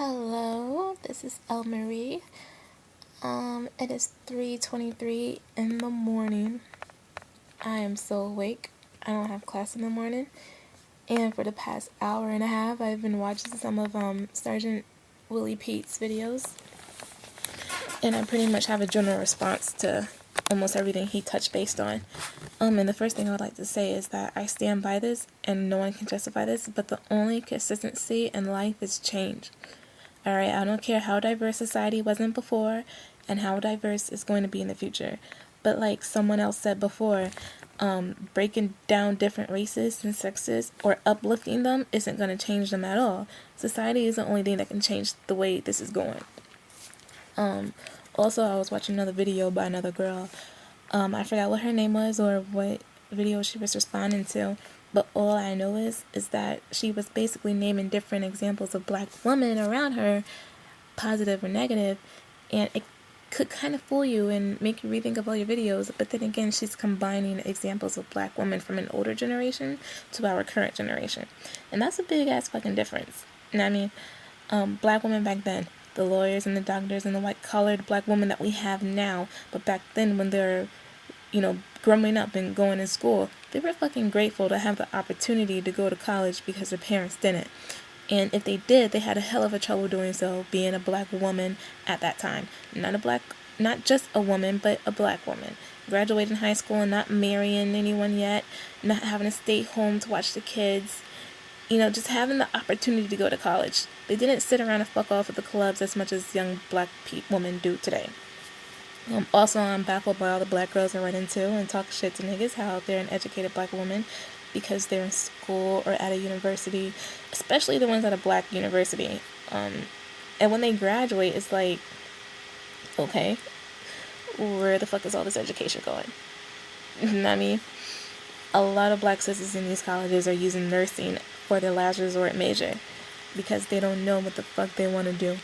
Hello, this is El Marie. It is 3:23 in the morning. I am so awake. I don't have class in the morning. And for the past hour and a half, I've been watching some of SrgtWilliePete's videos. And I pretty much have a general response to almost everything he touched based on. And the first thing I would like to say is that I stand by this, and no one can justify this, but the only consistency in life is change. Alright, I don't care how diverse society wasn't before and how diverse it's going to be in the future. But like someone else said before, breaking down different races and sexes or uplifting them isn't going to change them at all. Society is the only thing that can change the way this is going. Also, I was watching another video by another girl. I forgot what her name was or what video she was responding to. But all I know is that she was basically naming different examples of black women around her, positive or negative, and it could kind of fool you and make you rethink of all your videos. But then again, she's combining examples of black women from an older generation to our current generation. And that's a big ass fucking difference. And I mean, black women back then, the lawyers and the doctors and the white-collared black women that we have now, but back then when they're growing up and going to school, they were fucking grateful to have the opportunity to go to college because their parents didn't. And if they did, they had a hell of a trouble doing so, being a black woman at that time. Not just a woman, but a black woman. Graduating high school and not marrying anyone yet, not having to stay home to watch the kids. Just having the opportunity to go to college. They didn't sit around and fuck off at the clubs as much as young black women do today. Also, I'm baffled by all the black girls I run into and talk shit to niggas how they're an educated black woman because they're in school or at a university, especially the ones at a black university. And when they graduate, it's like, okay, where the fuck is all this education going? You know what I mean? A lot of black sisters in these colleges are using nursing for their last resort major because they don't know what the fuck they want to do.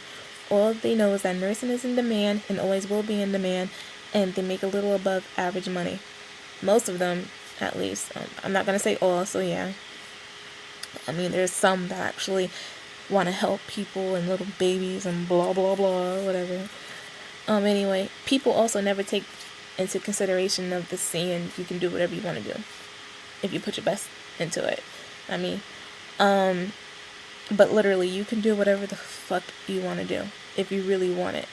All they know is that nursing is in demand and always will be in demand, and they make a little above average money. Most of them, at least. I'm not going to say all, so yeah. I mean, there's some that actually want to help people and little babies and blah, blah, blah, whatever. Anyway, people also never take into consideration of the saying, you can do whatever you want to do if you put your best into it. I mean, but literally, you can do whatever the fuck you want to do if you really want it.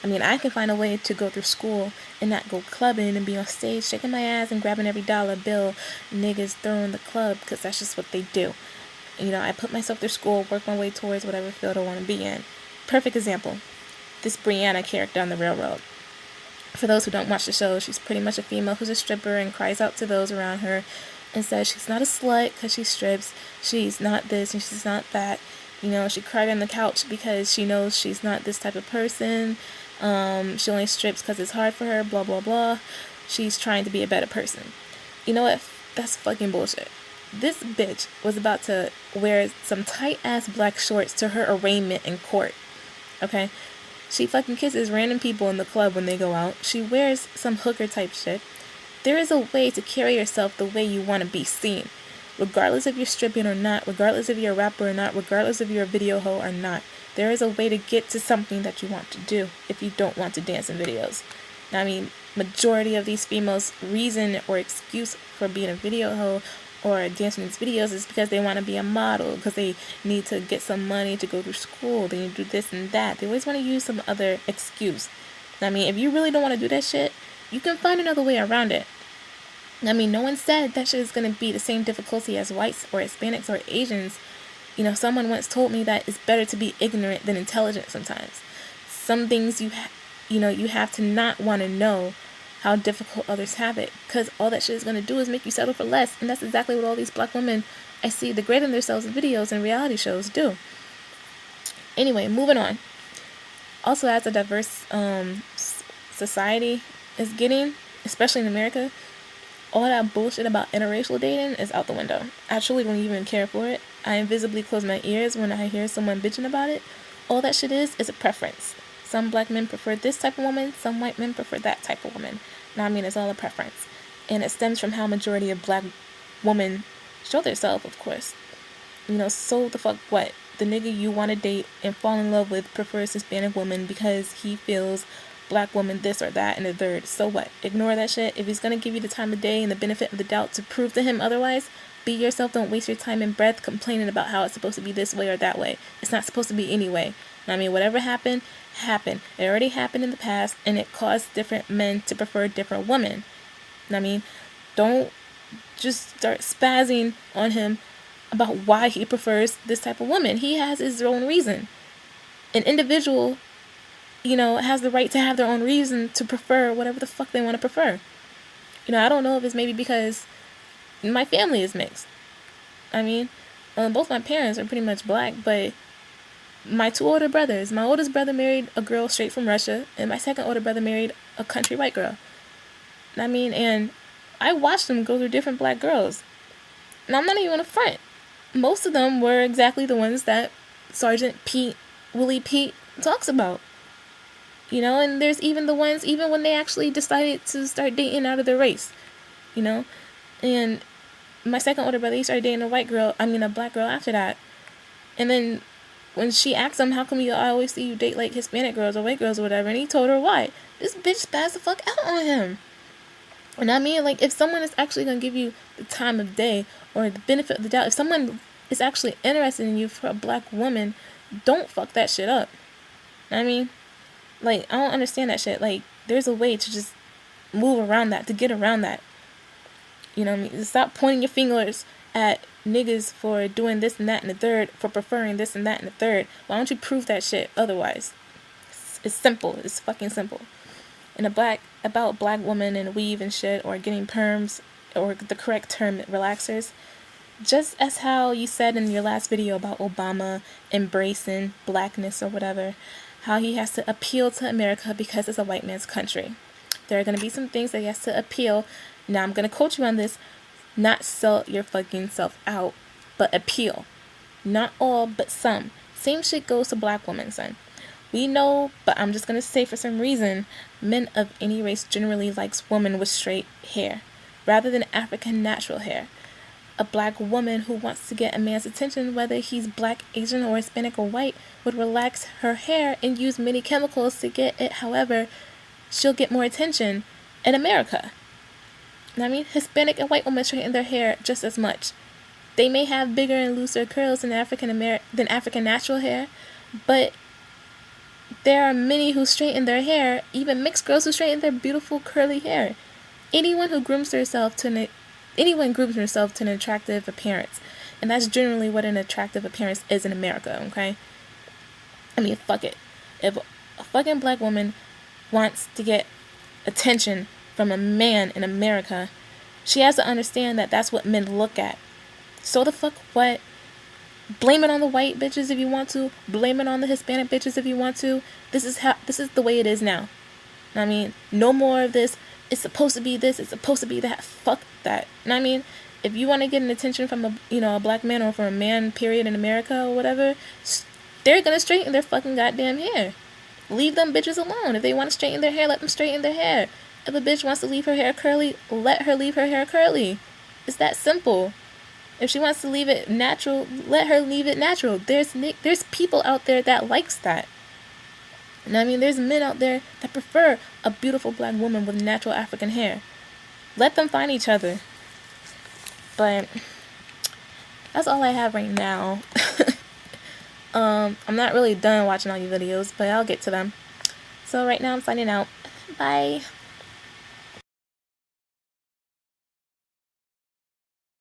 I mean, I can find a way to go through school and not go clubbing and be on stage shaking my ass and grabbing every dollar bill niggas throw in the club because that's just what they do. I put myself through school, work my way towards whatever field I want to be in. Perfect example. This Brianna character on the railroad. For those who don't watch the show, she's pretty much a female who's a stripper and cries out to those around her and says she's not a slut because she strips, she's not this and she's not that. She cried on the couch because she knows she's not this type of person. She only strips because it's hard for her, blah, blah, blah. She's trying to be a better person. You know what? That's fucking bullshit. This bitch was about to wear some tight-ass black shorts to her arraignment in court. Okay? She fucking kisses random people in the club when they go out. She wears some hooker type shit. There is a way to carry yourself the way you want to be seen. Regardless if you're stripping or not, regardless if you're a rapper or not, regardless if you're a video hoe or not, there is a way to get to something that you want to do if you don't want to dance in videos. Now, I mean, majority of these females' reason or excuse for being a video hoe or dancing in these videos is because they want to be a model, because they need to get some money to go through school, they need to do this and that. They always want to use some other excuse. I mean, if you really don't want to do that shit, you can find another way around it. I mean, no one said that shit is going to be the same difficulty as whites or Hispanics or Asians. Someone once told me that it's better to be ignorant than intelligent sometimes. Some things you have to not want to know how difficult others have it, because all that shit is going to do is make you settle for less, and that's exactly what all these black women I see degrading themselves in videos and reality shows do. Anyway, moving on. Also, as a diverse society is getting, especially in America, all that bullshit about interracial dating is out the window. I truly don't even care for it. I invisibly close my ears when I hear someone bitching about it. All that shit is a preference. Some black men prefer this type of woman, some white men prefer that type of woman. Now, I mean, it's all a preference. And it stems from how majority of black women show themselves, of course. So the fuck what? the nigga you want to date and fall in love with prefers Hispanic women because he feels black woman this or that and the third. So what? Ignore that shit. If he's gonna give you the time of day and the benefit of the doubt to prove to him otherwise, be yourself. Don't waste your time and breath complaining about how it's supposed to be this way or that way. It's not supposed to be any way. I mean, whatever happened, happened. It already happened in the past, and it caused different men to prefer different women. I mean, don't just start spazzing on him about why he prefers this type of woman. He has his own reason. An individual, has the right to have their own reason to prefer whatever the fuck they want to prefer. I don't know if it's maybe because my family is mixed. I mean, both my parents are pretty much black, but my two older brothers, my oldest brother married a girl straight from Russia, and my second older brother married a country white girl. I mean, and I watched them go through different black girls. And I'm not even gonna front. Most of them were exactly the ones that SrgtWilliePete talks about. And there's even the ones, even when they actually decided to start dating out of their race. And my second older brother, he started dating a black girl after that. And then when she asked him, how come I always see you date like Hispanic girls or white girls or whatever, and he told her why. This bitch spazzed the fuck out on him. And I mean, like, if someone is actually going to give you the time of day or the benefit of the doubt, if someone is actually interested in you for a black woman, don't fuck that shit up. I mean, like, I don't understand that shit. Like, there's a way to just move around that, to get around that. You know what I mean? Stop pointing your fingers at niggas for doing this and that and the third, for preferring this and that and the third. Why don't you prove that shit otherwise? It's simple. It's fucking simple. And about black women and weave and shit, or getting perms, or the correct term, relaxers, just as how you said in your last video about Obama embracing blackness or whatever, how he has to appeal to America because it's a white man's country. There are going to be some things that he has to appeal. Now I'm going to quote you on this. Not sell your fucking self out, but appeal. Not all, but some. Same shit goes to black women, son. We know, but I'm just going to say for some reason, men of any race generally likes women with straight hair, rather than African natural hair. A black woman who wants to get a man's attention, whether he's black, Asian, or Hispanic or white, would relax her hair and use many chemicals to get it. However, she'll get more attention in America. I mean, Hispanic and white women straighten their hair just as much. They may have bigger and looser curls than African natural hair, but there are many who straighten their hair, even mixed girls who straighten their beautiful curly hair. Anyone grooms herself to an attractive appearance, and that's generally what an attractive appearance is in America, okay? I mean, fuck it. If a fucking black woman wants to get attention from a man in America, she has to understand that that's what men look at. So the fuck what? Blame it on the white bitches if you want to. Blame it on the Hispanic bitches if you want to. This is the way it is now. I mean, no more of this. It's supposed to be this. It's supposed to be that. Fuck that. I mean, if you want to get an attention from a black man, or from a man, period, in America or whatever, they're gonna straighten their fucking goddamn hair. Leave them bitches alone. If they want to straighten their hair, let them straighten their hair. If a bitch wants to leave her hair curly, let her leave her hair curly. It's that simple. If she wants to leave it natural, let her leave it natural. There's people out there that likes that. And I mean, there's men out there that prefer a beautiful black woman with natural African hair. Let them find each other. But that's all I have right now. I'm not really done watching all your videos, but I'll get to them. So right now I'm signing out. Bye.